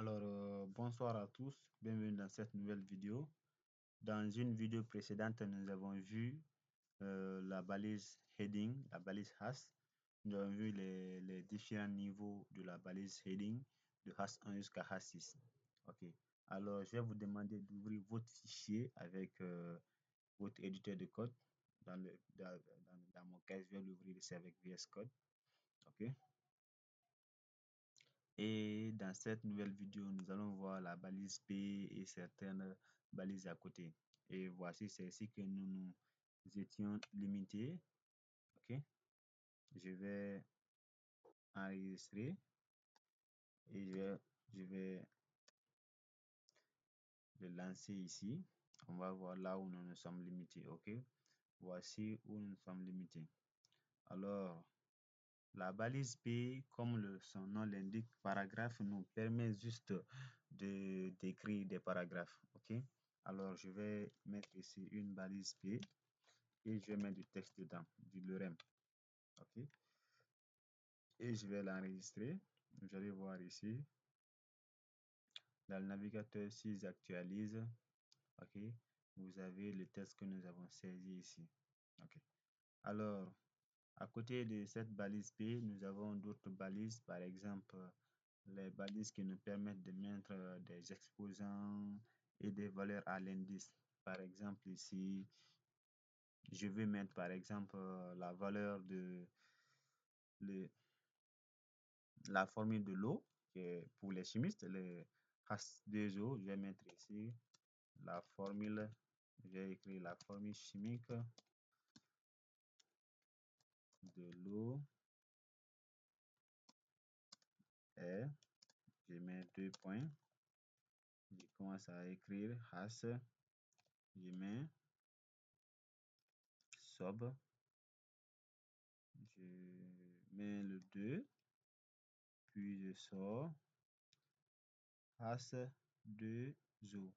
Bonsoir à tous, bienvenue dans cette nouvelle vidéo. Dans une vidéo précédente, nous avons vu la balise heading, la balise hash. Nous avons vu les différents niveaux de la balise heading de hash 1 jusqu'à hash 6. Ok. Alors, je vais vous demander d'ouvrir votre fichier avec votre éditeur de code. Dans mon cas, je vais l'ouvrir ici avec VS Code. Ok. Et dans cette nouvelle vidéo, nous allons voir la balise P et certaines balises à côté. Et voici, c'est ici que nous étions limités. Ok. Je vais enregistrer et je vais le lancer ici. On va voir là où nous sommes limités. Ok. Voici où nous sommes limités. Alors, la balise P, comme son nom l'indique, paragraphe, nous permet juste d'écrire des paragraphes. Ok. Alors, je vais mettre ici une balise P et je vais mettre du texte dedans, du lorem. Ok. Et je vais l'enregistrer. Vous allez voir ici. Dans le navigateur, s'il actualise, ok, vous avez le texte que nous avons saisi ici. Ok. Alors, à côté de cette balise P, nous avons d'autres balises, par exemple, les balises qui nous permettent de mettre des exposants et des valeurs à l'indice. Par exemple, ici, je vais mettre par exemple la valeur de la formule de l'eau pour les chimistes, le H2O. Je vais mettre ici la formule, je vais écrire la formule chimique de l'eau est, je mets 2 points, je commence à écrire H, je mets sub, je mets le 2, puis je sors H2O,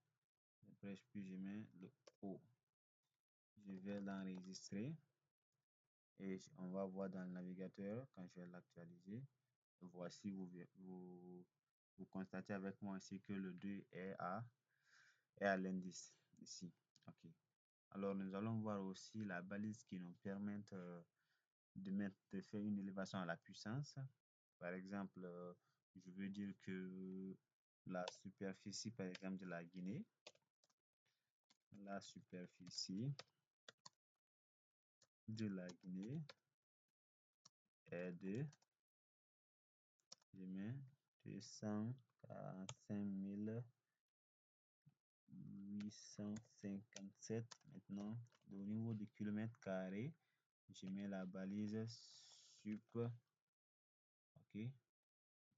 après puis je mets le O. Je vais l'enregistrer et on va voir dans le navigateur quand je vais l'actualiser. Voici, vous constatez avec moi ici que le 2 est à l'indice ici. Ok. Alors, nous allons voir aussi la balise qui nous permet de faire une élévation à la puissance. Par exemple, je veux dire que la superficie, par exemple, de la Guinée, la superficie de la Guinée est de, je mets 245 857. Maintenant, au niveau du kilomètre carré, je mets la balise sup, ok,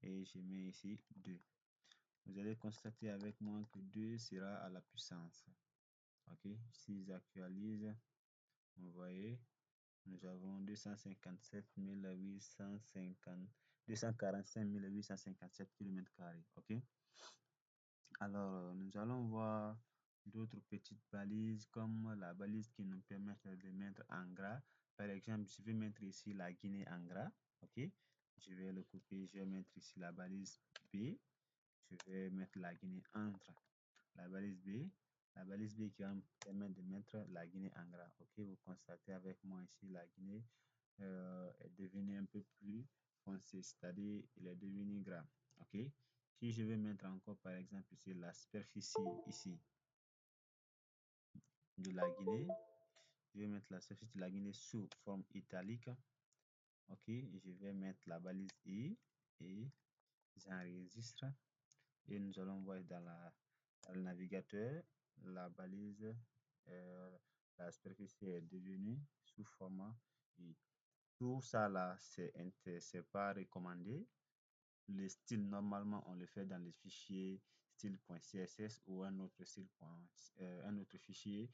et je mets ici 2. Vous allez constater avec moi que 2 sera à la puissance. Ok, si j'actualise, vous voyez, nous avons 245 857 km². Ok, alors nous allons voir d'autres petites balises comme la balise qui nous permet de mettre en gras. Par exemple, je vais mettre ici la Guinée en gras. Ok, je vais le couper, je vais mettre ici la balise B. Je vais mettre la Guinée entre la balise B. La balise B qui va me permettre de mettre la Guinée en gras. Ok, vous constatez avec moi ici la Guinée est devenue un peu plus foncée, c'est-à-dire il est devenu gras. Ok, si je vais mettre encore par exemple ici la superficie ici de la Guinée, je vais mettre la superficie de la Guinée sous forme italique. Ok, je vais mettre la balise I et j'enregistre et nous allons voir dans le navigateur la balise, la superficie est devenue sous format I. Tout ça là, c'est pas recommandé. Le style, normalement, on le fait dans les fichiers style.css ou un autre fichier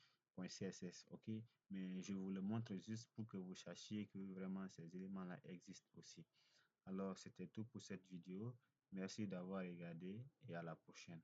.css, ok? Mais je vous le montre juste pour que vous sachiez que vraiment ces éléments-là existent aussi. Alors, c'était tout pour cette vidéo. Merci d'avoir regardé et à la prochaine.